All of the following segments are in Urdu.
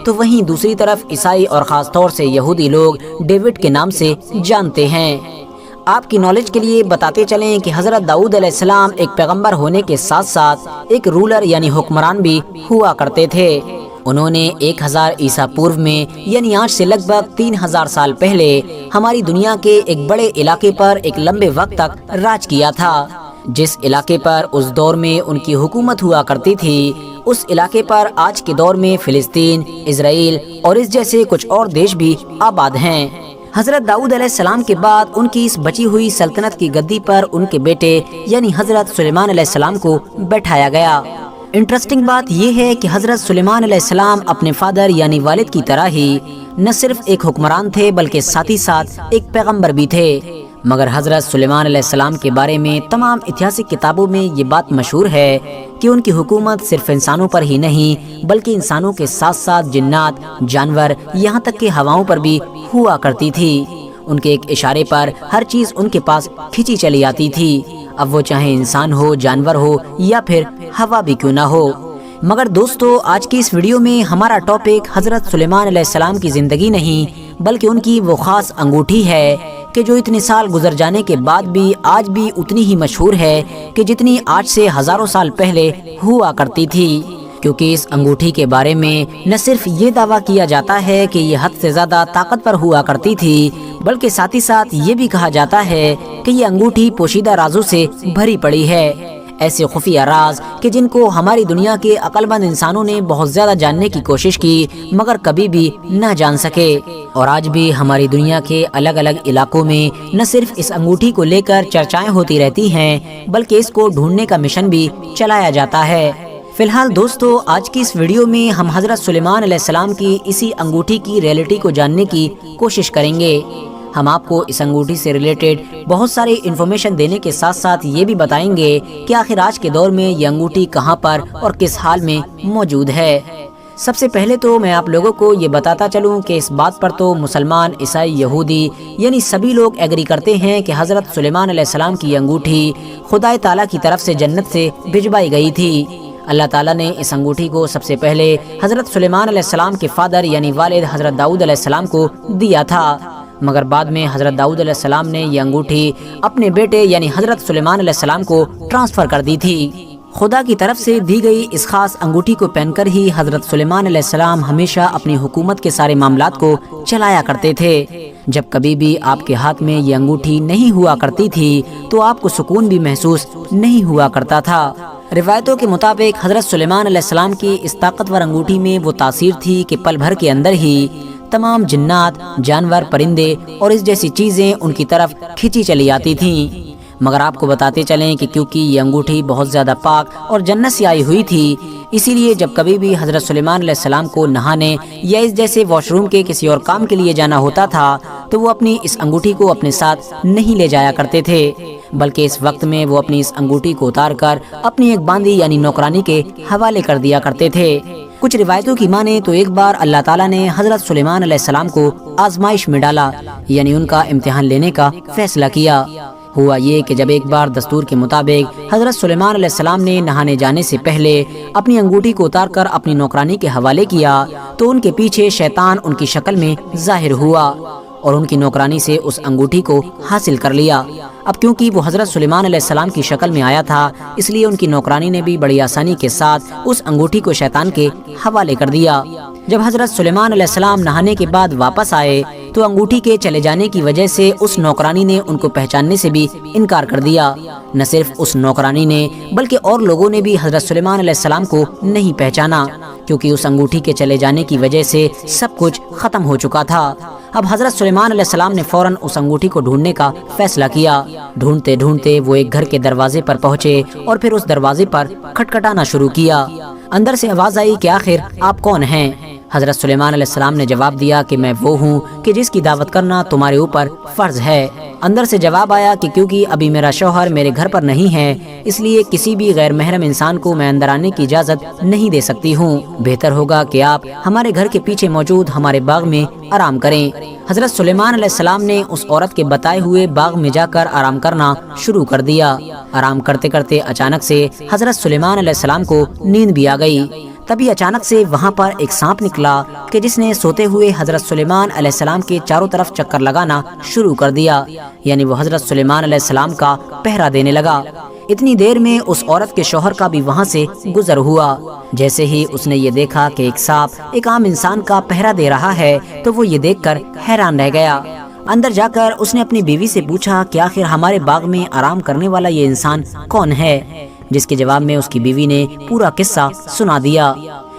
تو وہیں دوسری طرف عیسائی اور خاص طور سے یہودی لوگ ڈیوڈ کے نام سے جانتے ہیں۔ آپ کی نالج کے لیے بتاتے چلیں کہ حضرت داؤد علیہ السلام ایک پیغمبر ہونے کے ساتھ ساتھ ایک رولر یعنی حکمران بھی ہوا کرتے تھے۔ انہوں نے 1000 عیسیٰ پورو میں یعنی آج سے لگ بھگ 3000 سال پہلے ہماری دنیا کے ایک بڑے علاقے پر ایک لمبے وقت تک راج کیا تھا۔ جس علاقے پر اس دور میں ان کی حکومت ہوا کرتی تھی، اس علاقے پر آج کے دور میں فلسطین، اسرائیل اور اس جیسے کچھ اور دیش بھی آباد ہیں۔ حضرت داؤد علیہ السلام کے بعد ان کی اس بچی ہوئی سلطنت کی گدی پر ان کے بیٹے یعنی حضرت سلیمان علیہ السلام کو بٹھایا گیا۔ انٹرسٹنگ بات یہ ہے کہ حضرت سلیمان علیہ السلام اپنے فادر یعنی والد کی طرح ہی نہ صرف ایک حکمران تھے بلکہ ساتھ ہی ساتھ ایک پیغمبر بھی تھے۔ مگر حضرت سلیمان علیہ السلام کے بارے میں تمام اتہاسک کتابوں میں یہ بات مشہور ہے کہ ان کی حکومت صرف انسانوں پر ہی نہیں بلکہ انسانوں کے ساتھ ساتھ جنات، جانور، یہاں تک کہ ہواؤں پر بھی ہوا کرتی تھی۔ ان کے ایک اشارے پر ہر چیز ان کے پاس کھینچی چلی آتی تھی، اب وہ چاہے انسان ہو، جانور ہو یا پھر ہوا بھی کیوں نہ ہو۔ مگر دوستو، آج کی اس ویڈیو میں ہمارا ٹاپک حضرت سلیمان علیہ السلام کی زندگی نہیں بلکہ ان کی وہ خاص انگوٹھی ہے کہ جو اتنے سال گزر جانے کے بعد بھی آج بھی اتنی ہی مشہور ہے کہ جتنی آج سے ہزاروں سال پہلے ہوا کرتی تھی، کیونکہ اس انگوٹھی کے بارے میں نہ صرف یہ دعویٰ کیا جاتا ہے کہ یہ حد سے زیادہ طاقتور ہوا کرتی تھی بلکہ ساتھ ہی ساتھ یہ بھی کہا جاتا ہے کہ یہ انگوٹھی پوشیدہ رازوں سے بھری پڑی ہے، ایسے خفیہ راز کہ جن کو ہماری دنیا کے عقل مند انسانوں نے بہت زیادہ جاننے کی کوشش کی مگر کبھی بھی نہ جان سکے۔ اور آج بھی ہماری دنیا کے الگ الگ علاقوں میں نہ صرف اس انگوٹھی کو لے کر چرچائیں ہوتی رہتی ہیں بلکہ اس کو ڈھونڈنے کا مشن بھی چلایا جاتا ہے۔ فی الحال دوستو، آج کی اس ویڈیو میں ہم حضرت سلیمان علیہ السلام کی اسی انگوٹھی کی ریئلٹی کو جاننے کی کوشش کریں گے۔ ہم آپ کو اس انگوٹھی سے ریلیٹڈ بہت ساری انفارمیشن دینے کے ساتھ ساتھ یہ بھی بتائیں گے کہ آخر آج کے دور میں یہ انگوٹھی کہاں پر اور کس حال میں موجود ہے۔ سب سے پہلے تو میں آپ لوگوں کو یہ بتاتا چلوں کہ اس بات پر تو مسلمان، عیسائی، یہودی یعنی سبھی لوگ ایگری کرتے ہیں کہ حضرت سلیمان علیہ السلام کی انگوٹھی خدا تعالیٰ کی طرف سے جنت سے بھجوائی گئی تھی۔ اللہ تعالیٰ نے اس انگوٹھی کو سب سے پہلے حضرت سلیمان علیہ السلام کے فادر یعنی والد حضرت داؤد علیہ السلام کو دیا تھا، مگر بعد میں حضرت داؤد علیہ السلام نے یہ انگوٹھی اپنے بیٹے یعنی حضرت سلیمان علیہ السلام کو ٹرانسفر کر دی تھی۔ خدا کی طرف سے دی گئی اس خاص انگوٹھی کو پہن کر ہی حضرت سلیمان علیہ السلام ہمیشہ اپنی حکومت کے سارے معاملات کو چلایا کرتے تھے۔ جب کبھی بھی آپ کے ہاتھ میں یہ انگوٹھی نہیں ہوا کرتی تھی تو آپ کو سکون بھی محسوس نہیں ہوا کرتا تھا۔ روایتوں کے مطابق حضرت سلیمان علیہ السلام کی اس طاقتور انگوٹھی میں وہ تاثیر تھی کہ پل بھر کے اندر ہی تمام جنات، جانور، پرندے اور اس جیسی چیزیں ان کی طرف کھینچی چلی آتی تھیں۔ مگر آپ کو بتاتے چلیں کہ کیونکہ یہ انگوٹھی بہت زیادہ پاک اور جنت سے آئی ہوئی تھی، اسی لیے جب کبھی بھی حضرت سلیمان علیہ السلام کو نہانے یا اس جیسے واش روم کے کسی اور کام کے لیے جانا ہوتا تھا تو وہ اپنی اس انگوٹھی کو اپنے ساتھ نہیں لے جایا کرتے تھے بلکہ اس وقت میں وہ اپنی اس انگوٹھی کو اتار کر اپنی ایک باندی یعنی نوکرانی کے حوالے کر دیا کرتے تھے۔ کچھ روایتوں کی مانے تو ایک بار اللہ تعالیٰ نے حضرت سلیمان علیہ السلام کو آزمائش میں ڈالا یعنی ان کا امتحان لینے کا فیصلہ کیا۔ ہوا یہ کہ جب ایک بار دستور کے مطابق حضرت سلیمان علیہ السلام نے نہانے جانے سے پہلے اپنی انگوٹھی کو اتار کر اپنی نوکرانی کے حوالے کیا تو ان کے پیچھے شیطان ان کی شکل میں ظاہر ہوا اور ان کی نوکرانی سے اس انگوٹھی کو حاصل کر لیا۔ اب کیونکہ وہ حضرت سلیمان علیہ السلام کی شکل میں آیا تھا اس لیے ان کی نوکرانی نے بھی بڑی آسانی کے ساتھ اس انگوٹھی کو شیطان کے حوالے کر دیا۔ جب حضرت سلیمان علیہ السلام نہانے کے بعد واپس آئے تو انگوٹھی کے چلے جانے کی وجہ سے اس نوکرانی نے ان کو پہچاننے سے بھی انکار کر دیا۔ نہ صرف اس نوکرانی نے بلکہ اور لوگوں نے بھی حضرت سلیمان علیہ السلام کو نہیں پہچانا کیونکہ اس انگوٹھی کے چلے جانے کی وجہ سے سب کچھ ختم ہو چکا تھا۔ اب حضرت سلیمان علیہ السلام نے فوراً اس انگوٹھی کو ڈھونڈنے کا فیصلہ کیا۔ ڈھونڈتے ڈھونڈتے وہ ایک گھر کے دروازے پر پہنچے اور پھر اس دروازے پر کھٹکھٹانا شروع کیا۔ اندر سے آواز آئی کہ آخر آپ کون ہیں؟ حضرت سلیمان علیہ السلام نے جواب دیا کہ میں وہ ہوں کہ جس کی دعوت کرنا تمہارے اوپر فرض ہے۔ اندر سے جواب آیا کہ کیونکہ ابھی میرا شوہر میرے گھر پر نہیں ہے اس لیے کسی بھی غیر محرم انسان کو میں اندر آنے کی اجازت نہیں دے سکتی ہوں، بہتر ہوگا کہ آپ ہمارے گھر کے پیچھے موجود ہمارے باغ میں آرام کریں۔ حضرت سلیمان علیہ السلام نے اس عورت کے بتائے ہوئے باغ میں جا کر آرام کرنا شروع کر دیا۔ آرام کرتے کرتے اچانک سے حضرت سلیمان علیہ السلام کو نیند بھی آ گئی۔ تبھی اچانک سے وہاں پر ایک سانپ نکلا کہ جس نے سوتے ہوئے حضرت سلیمان علیہ السلام کے چاروں طرف چکر لگانا شروع کر دیا، یعنی وہ حضرت سلیمان علیہ السلام کا پہرا دینے لگا۔ اتنی دیر میں اس عورت کے شوہر کا بھی وہاں سے گزر ہوا۔ جیسے ہی اس نے یہ دیکھا کہ ایک سانپ ایک عام انسان کا پہرا دے رہا ہے تو وہ یہ دیکھ کر حیران رہ گیا۔ اندر جا کر اس نے اپنی بیوی سے پوچھا کہ آخر ہمارے باغ میں آرام کرنے والا یہ انسان کون ہے، جس کے جواب میں اس کی بیوی نے پورا قصہ سنا دیا۔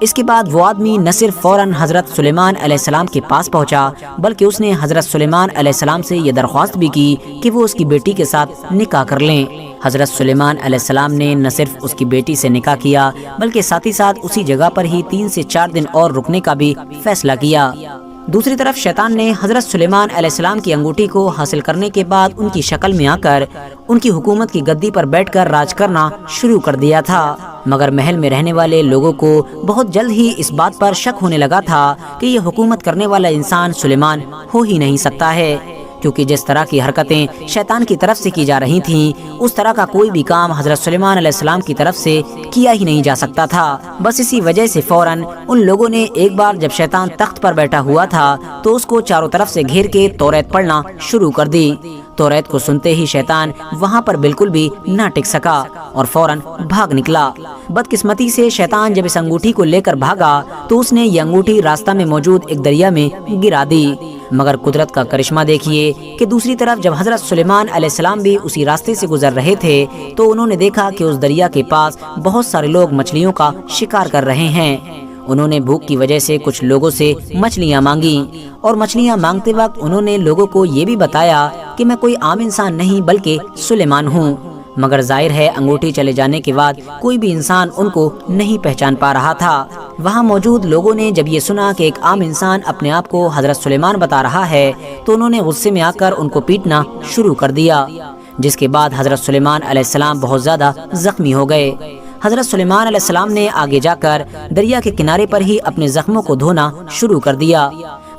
اس کے بعد وہ آدمی نہ صرف فوراً حضرت سلیمان علیہ السلام کے پاس پہنچا بلکہ اس نے حضرت سلیمان علیہ السلام سے یہ درخواست بھی کی کہ وہ اس کی بیٹی کے ساتھ نکاح کر لیں۔ حضرت سلیمان علیہ السلام نے نہ صرف اس کی بیٹی سے نکاح کیا بلکہ ساتھ ہی ساتھ اسی جگہ پر ہی 3 سے 4 دن اور رکنے کا بھی فیصلہ کیا۔ دوسری طرف شیطان نے حضرت سلیمان علیہ السلام کی انگوٹھی کو حاصل کرنے کے بعد ان کی شکل میں آ کر ان کی حکومت کی گدی پر بیٹھ کر راج کرنا شروع کر دیا تھا، مگر محل میں رہنے والے لوگوں کو بہت جلد ہی اس بات پر شک ہونے لگا تھا کہ یہ حکومت کرنے والا انسان سلیمان ہو ہی نہیں سکتا ہے، کیونکہ جس طرح کی حرکتیں شیطان کی طرف سے کی جا رہی تھیں اس طرح کا کوئی بھی کام حضرت سلیمان علیہ السلام کی طرف سے کیا ہی نہیں جا سکتا تھا۔ بس اسی وجہ سے فوراً ان لوگوں نے ایک بار جب شیطان تخت پر بیٹھا ہوا تھا تو اس کو چاروں طرف سے گھیر کے توریت پڑھنا شروع کر دی۔ توریت کو سنتے ہی شیطان وہاں پر بالکل بھی نہ ٹک سکا اور فوراً بھاگ نکلا۔ بدقسمتی سے شیطان جب اس انگوٹھی کو لے کر بھاگا تو اس نے یہ انگوٹھی راستہ میں موجود ایک دریا میں گرا دی، مگر قدرت کا کرشمہ دیکھیے کہ دوسری طرف جب حضرت سلیمان علیہ السلام بھی اسی راستے سے گزر رہے تھے تو انہوں نے دیکھا کہ اس دریا کے پاس بہت سارے لوگ مچھلیوں کا شکار کر رہے ہیں۔ انہوں نے بھوک کی وجہ سے کچھ لوگوں سے مچھلیاں مانگی اور مچھلیاں مانگتے وقت انہوں نے لوگوں کو یہ بھی بتایا کہ میں کوئی عام انسان نہیں بلکہ سلیمان ہوں، مگر ظاہر ہے انگوٹھی چلے جانے کے بعد کوئی بھی انسان ان کو نہیں پہچان پا رہا تھا۔ وہاں موجود لوگوں نے جب یہ سنا کہ ایک عام انسان اپنے آپ کو حضرت سلیمان بتا رہا ہے تو انہوں نے غصے میں آ کر ان کو پیٹنا شروع کر دیا، جس کے بعد حضرت سلیمان علیہ السلام بہت زیادہ زخمی ہو گئے۔ حضرت سلیمان علیہ السلام نے آگے جا کر دریا کے کنارے پر ہی اپنے زخموں کو دھونا شروع کر دیا۔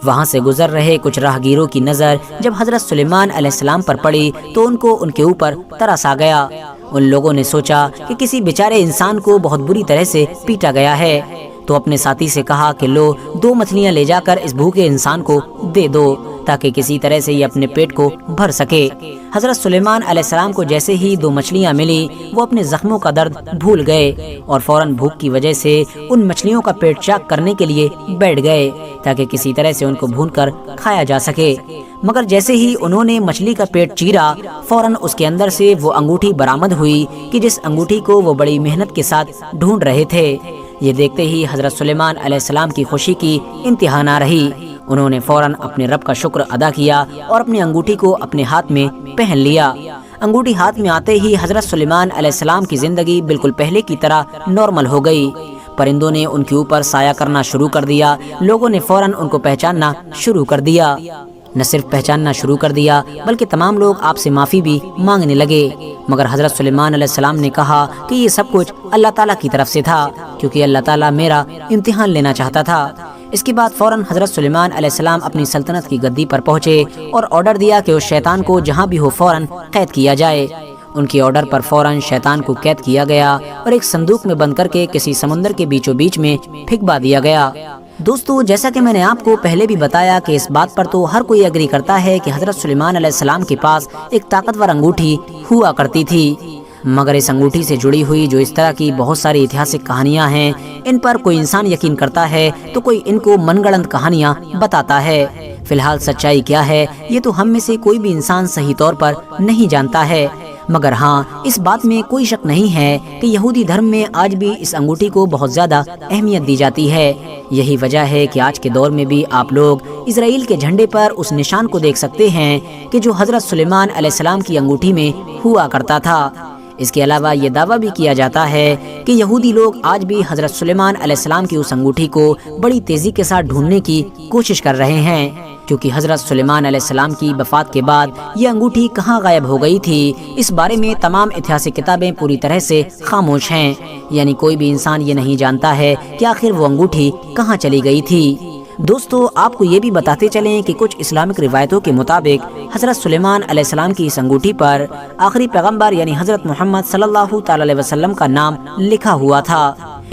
وہاں سے گزر رہے کچھ راہگیروں کی نظر جب حضرت سلیمان علیہ السلام پر پڑی تو ان کو ان کے اوپر ترس آ گیا۔ ان لوگوں نے سوچا کہ کسی بیچارے انسان کو بہت بری طرح سے پیٹا گیا ہے، تو اپنے ساتھی سے کہا کہ لو 2 مچھلیاں لے جا کر اس بھوکے انسان کو دے دو تاکہ کسی طرح سے یہ اپنے پیٹ کو بھر سکے۔ حضرت سلیمان علیہ السلام کو جیسے ہی 2 مچھلیاں ملی وہ اپنے زخموں کا درد بھول گئے اور فوراً بھوک کی وجہ سے ان مچھلیوں کا پیٹ چاک کرنے کے لیے بیٹھ گئے تاکہ کسی طرح سے ان کو بھون کر کھایا جا سکے، مگر جیسے ہی انہوں نے مچھلی کا پیٹ چیرا فوراً اس کے اندر سے وہ انگوٹھی برآمد ہوئی کہ جس انگوٹھی کو وہ بڑی محنت کے ساتھ ڈھونڈ رہے تھے۔ یہ دیکھتے ہی حضرت سلیمان علیہ السلام کی خوشی کی انتہا نہ رہی۔ انہوں نے فوراً اپنے رب کا شکر ادا کیا اور اپنی انگوٹھی کو اپنے ہاتھ میں پہن لیا۔ انگوٹھی ہاتھ میں آتے ہی حضرت سلیمان علیہ السلام کی زندگی بالکل پہلے کی طرح نارمل ہو گئی۔ پرندوں نے ان کے اوپر سایہ کرنا شروع کر دیا، لوگوں نے فوراً ان کو پہچاننا شروع کر دیا۔ نہ صرف پہچاننا شروع کر دیا بلکہ تمام لوگ آپ سے معافی بھی مانگنے لگے، مگر حضرت سلیمان علیہ السلام نے کہا کہ یہ سب کچھ اللہ تعالیٰ کی طرف سے تھا، کیونکہ اللہ تعالیٰ میرا امتحان لینا چاہتا تھا۔ اس کے بعد فوراً حضرت سلیمان علیہ السلام اپنی سلطنت کی گدی پر پہنچے اور آرڈر دیا کہ اس شیطان کو جہاں بھی ہو فوراً قید کیا جائے۔ ان کے آرڈر پر فوراً شیطان کو قید کیا گیا اور ایک صندوق میں بند کر کے کسی سمندر کے بیچوں بیچ میں پھینکوا دیا گیا۔ دوستو، جیسا کہ میں نے آپ کو پہلے بھی بتایا کہ اس بات پر تو ہر کوئی اگری کرتا ہے کہ حضرت سلیمان علیہ السلام کے پاس ایک طاقتور انگوٹھی ہوا کرتی تھی، مگر اس انگوٹھی سے جڑی ہوئی جو اس طرح کی بہت ساری ایتہاسک کہانیاں ہیں ان پر کوئی انسان یقین کرتا ہے تو کوئی ان کو من گڑنت کہانیاں بتاتا ہے۔ فی الحال سچائی کیا ہے یہ تو ہم میں سے کوئی بھی انسان صحیح طور پر نہیں جانتا ہے، مگر ہاں اس بات میں کوئی شک نہیں ہے کہ یہودی دھرم میں آج بھی اس انگوٹھی کو بہت زیادہ اہمیت دی جاتی ہے۔ یہی وجہ ہے کہ آج کے دور میں بھی آپ لوگ اسرائیل کے جھنڈے پر اس نشان کو دیکھ سکتے ہیں کہ جو حضرت سلیمان علیہ السلام کی انگوٹھی میں ہوا کرتا تھا۔ اس کے علاوہ یہ دعویٰ بھی کیا جاتا ہے کہ یہودی لوگ آج بھی حضرت سلیمان علیہ السلام کی اس انگوٹھی کو بڑی تیزی کے ساتھ ڈھونڈنے کی کوشش کر رہے ہیں، کیونکہ حضرت سلیمان علیہ السلام کی وفات کے بعد یہ انگوٹھی کہاں غائب ہو گئی تھی اس بارے میں تمام ایتہاسک کتابیں پوری طرح سے خاموش ہیں، یعنی کوئی بھی انسان یہ نہیں جانتا ہے کہ آخر وہ انگوٹھی کہاں چلی گئی تھی۔ دوستو، آپ کو یہ بھی بتاتے چلیں کہ کچھ اسلامک روایتوں کے مطابق حضرت سلیمان علیہ السلام کی اس انگوٹھی پر آخری پیغمبر یعنی حضرت محمد صلی اللہ تعالی علیہ وسلم کا نام لکھا ہوا تھا۔